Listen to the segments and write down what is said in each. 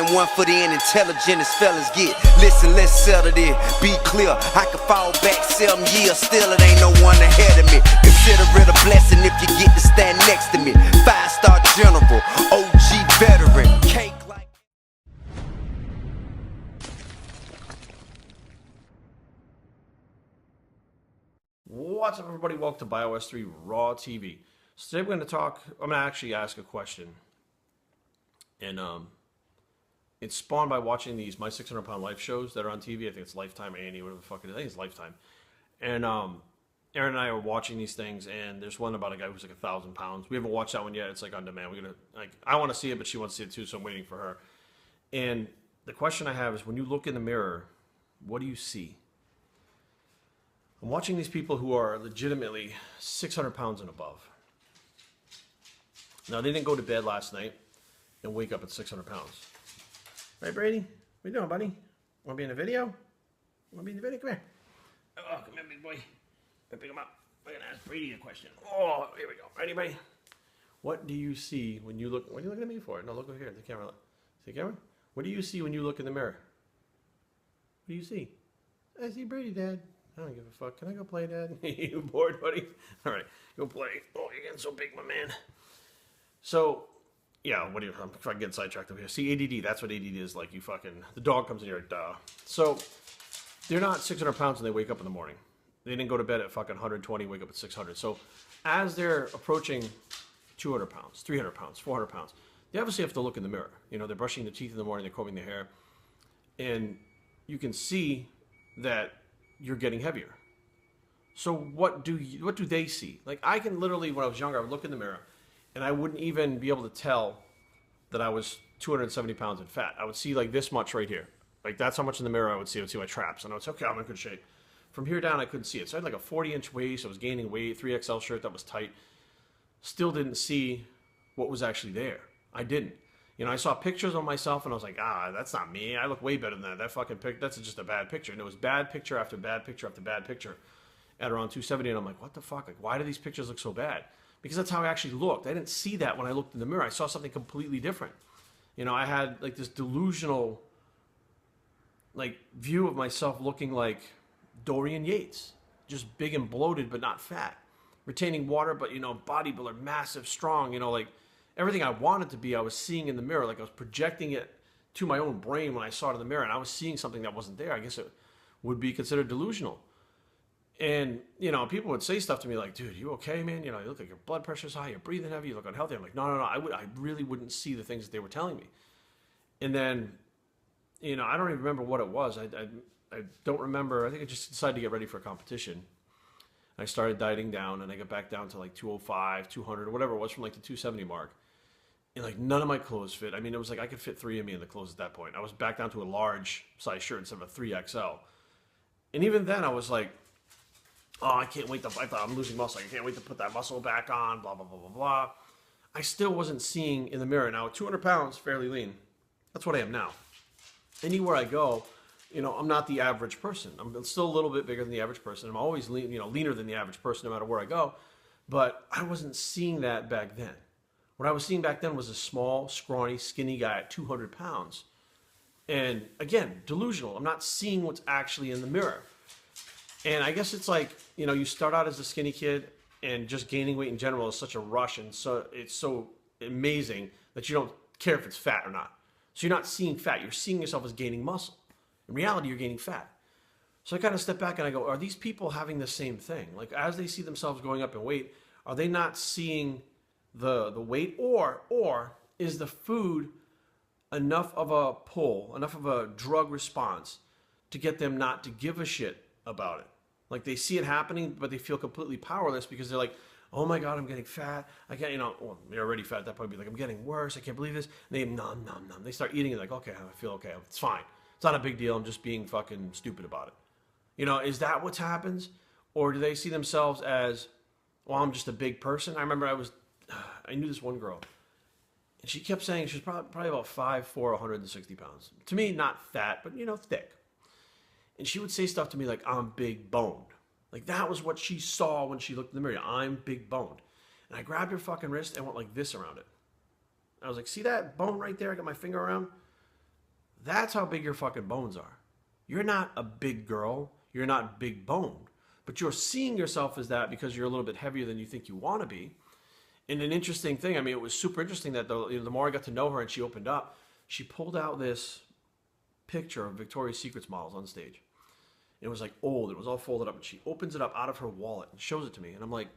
and one for the intelligent as fellas get. Listen, let's settle this. Be clear, I could fall back 7 years, still it ain't no one ahead of me. Consider it a blessing if you get to stand next to me. 5-star general, OG veteran, cake like. What's up, everybody? Welcome to BioS3 Raw TV. So today we're going to I'm going to actually ask a question. And it's spawned by watching these My 600 Pound Life shows that are on TV. I think it's Lifetime, Annie, whatever the fuck it is. I think it's Lifetime. And Aaron and I are watching these things, and there's one about a guy who's like 1,000 pounds. We haven't watched that one yet. It's like on demand. We're gonna I want to see it, but she wants to see it too, so I'm waiting for her. And the question I have is, when you look in the mirror, what do you see? I'm watching these people who are legitimately 600 pounds and above. Now, they didn't go to bed last night and wake up at 600 pounds. Right, Brady? What you doing, buddy? Want to be in the video? Want to be in the video? Come here. Oh, come here, big boy. Pick him up. We're going to ask Brady a question. Oh, here we go. Ready, buddy? What do you see when you look... What are you looking at me for? No, look over here at the camera. See the camera? What do you see when you look in the mirror? What do you see? I see Brady, Dad. I don't give a fuck. Can I go play, Dad? You bored, buddy? All right, go play. Oh, you're getting so big, my man. So, yeah, I'm fucking getting sidetracked over here. See, ADD, that's what ADD is like. You fucking, the dog comes in here, duh. So, they're not 600 pounds when they wake up in the morning. They didn't go to bed at fucking 120, wake up at 600. So, as they're approaching 200 pounds, 300 pounds, 400 pounds, they obviously have to look in the mirror. You know, they're brushing their teeth in the morning, they're combing their hair, and you can see that you're getting heavier. So what do they see? Like, I can literally, when I was younger, I would look in the mirror and I wouldn't even be able to tell that I was 270 pounds in fat. I would see like this much right here. Like, that's how much in the mirror I would see. I would see my traps and I would say, okay, I'm in good shape. From here down, I couldn't see it. So I had like a 40-inch waist. I was gaining weight, 3XL shirt that was tight. Still didn't see what was actually there. I didn't. You know, I saw pictures of myself and I was like, that's not me. I look way better than that. That fucking picture, that's just a bad picture. And it was bad picture after bad picture after bad picture at around 270. And I'm like, what the fuck? Like, why do these pictures look so bad? Because that's how I actually looked. I didn't see that when I looked in the mirror. I saw something completely different. You know, I had like this delusional like view of myself looking like Dorian Yates. Just big and bloated, but not fat. Retaining water, but, you know, bodybuilder, massive, strong, you know, like, everything I wanted to be, I was seeing in the mirror. Like, I was projecting it to my own brain when I saw it in the mirror, and I was seeing something that wasn't there. I guess it would be considered delusional. And, you know, people would say stuff to me like, dude, you okay, man? You know, you look like your blood pressure's high, you're breathing heavy, you look unhealthy. I'm like, no. I really wouldn't see the things that they were telling me. And then, you know, I don't even remember what it was. I don't remember. I think I just decided to get ready for a competition. I started dieting down, and I got back down to like 205, 200, or whatever it was from like the 270 mark. And like, none of my clothes fit. I mean, it was like I could fit 3 of me in the clothes at that point. I was back down to a large size shirt instead of a 3XL. And even then I was like, oh, I can't wait I thought I'm losing muscle. I can't wait to put that muscle back on, blah, blah, blah, blah, blah. I still wasn't seeing in the mirror. Now, at 200 pounds, fairly lean. That's what I am now. Anywhere I go, you know, I'm not the average person. I'm still a little bit bigger than the average person. I'm always lean, you know, leaner than the average person no matter where I go. But I wasn't seeing that back then. What I was seeing back then was a small, scrawny, skinny guy at 200 pounds. And again, delusional. I'm not seeing what's actually in the mirror. And I guess it's like, you know, you start out as a skinny kid and just gaining weight in general is such a rush. And so it's so amazing that you don't care if it's fat or not. So you're not seeing fat. You're seeing yourself as gaining muscle. In reality, you're gaining fat. So I kind of step back and I go, are these people having the same thing? Like, as they see themselves going up in weight, are they not seeing the weight, or is the food enough of a pull, enough of a drug response to get them not to give a shit about it? Like, they see it happening, but they feel completely powerless because they're like, oh my God, I'm getting fat. I can't, you know, well, you're already fat at that point. Be like, I'm getting worse. I can't believe this. And they nom. They start eating it like, okay, I feel okay. It's fine. It's not a big deal. I'm just being fucking stupid about it. You know, is that what happens? Or do they see themselves as, well, I'm just a big person? I remember I knew this one girl, and she kept saying she was probably about 5'4", 160 pounds. To me, not fat, but, you know, thick. And she would say stuff to me like, I'm big boned. Like, that was what she saw when she looked in the mirror. I'm big boned. And I grabbed her fucking wrist and went like this around it. I was like, see that bone right there I got my finger around? That's how big your fucking bones are. You're not a big girl. You're not big boned. But you're seeing yourself as that because you're a little bit heavier than you think you want to be. And an interesting thing, I mean, it was super interesting that the more I got to know her and she opened up, she pulled out this picture of Victoria's Secret's models on stage. It was like old. It was all folded up. And she opens it up out of her wallet and shows it to me. And I'm like,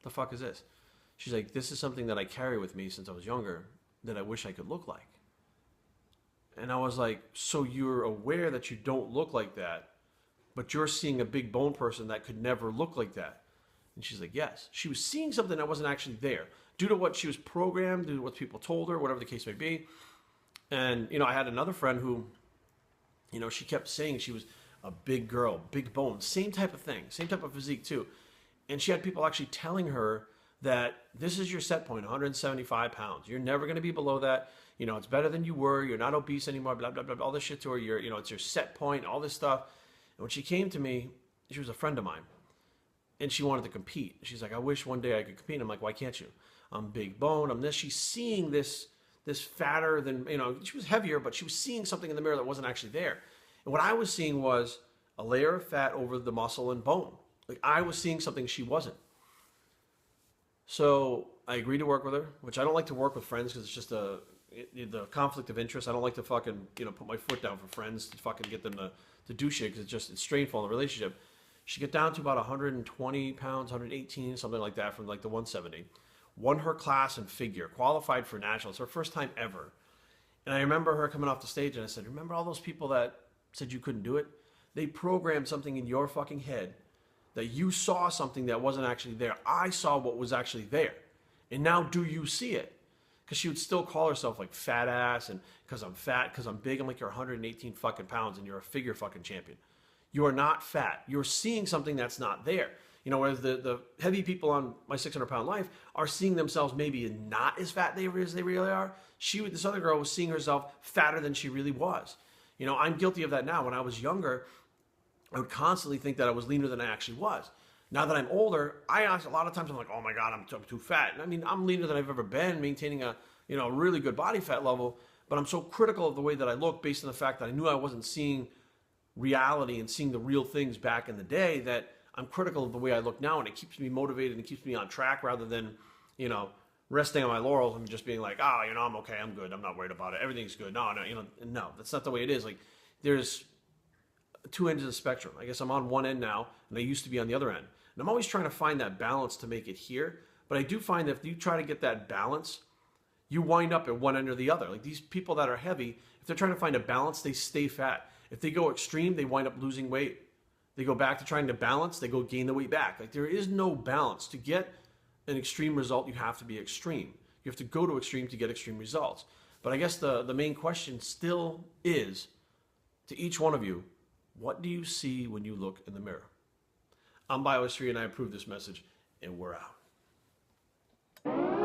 the fuck is this? She's like, this is something that I carry with me since I was younger that I wish I could look like. And I was like, so you're aware that you don't look like that, but you're seeing a big bone person that could never look like that. And she's like, yes. She was seeing something that wasn't actually there due to what she was programmed, due to what people told her, whatever the case may be. And, you know, I had another friend who, you know, she kept saying she was a big girl, big bone, same type of thing, same type of physique too. And she had people actually telling her that this is your set point, 175 pounds. You're never going to be below that. You know, it's better than you were. You're not obese anymore, blah, blah, blah, all this shit to her. You're, you know, it's your set point, all this stuff. And when she came to me, she was a friend of mine. And she wanted to compete. She's like, I wish one day I could compete. I'm like, why can't you? I'm big bone. I'm this. She's seeing this fatter than, you know, she was heavier, but she was seeing something in the mirror that wasn't actually there. And what I was seeing was a layer of fat over the muscle and bone. Like I was seeing something she wasn't. So I agreed to work with her, which I don't like to work with friends because it's just the conflict of interest. I don't like to fucking, you know, put my foot down for friends to fucking get them to do shit because it's strainful in the relationship. She got down to about 120 pounds, 118, something like that from like the 170. Won her class in figure, qualified for nationals, her first time ever. And I remember her coming off the stage and I said, remember all those people that said you couldn't do it? They programmed something in your fucking head that you saw something that wasn't actually there. I saw what was actually there. And now do you see it? Because she would still call herself like fat ass and because I'm fat, because I'm big. I'm like, you're 118 fucking pounds and you're a figure fucking champion. You are not fat. You're seeing something that's not there. You know, whereas the heavy people on My 600 Pound Life are seeing themselves maybe not as fat as they really are. This other girl was seeing herself fatter than she really was. You know, I'm guilty of that now. When I was younger, I would constantly think that I was leaner than I actually was. Now that I'm older, I ask a lot of times, I'm like, oh my God, I'm too fat. And I mean, I'm leaner than I've ever been, maintaining a, you know, really good body fat level, but I'm so critical of the way that I look based on the fact that I knew I wasn't seeing reality and seeing the real things back in the day that I'm critical of the way I look now, and it keeps me motivated and it keeps me on track rather than, you know, resting on my laurels and just being like, oh, you know, I'm okay, I'm good, I'm not worried about it, everything's good. No, you know, no, that's not the way it is. Like, there's two ends of the spectrum. I guess I'm on one end now, and I used to be on the other end. And I'm always trying to find that balance to make it here, but I do find that if you try to get that balance, you wind up at one end or the other. Like these people that are heavy, if they're trying to find a balance, they stay fat. If they go extreme, they wind up losing weight. They go back to trying to balance, they go gain the weight back. Like there is no balance. To get an extreme result, you have to be extreme. You have to go to extreme to get extreme results. But I guess the main question still is, to each one of you, what do you see when you look in the mirror? I'm Bios3 and I approve this message, and we're out.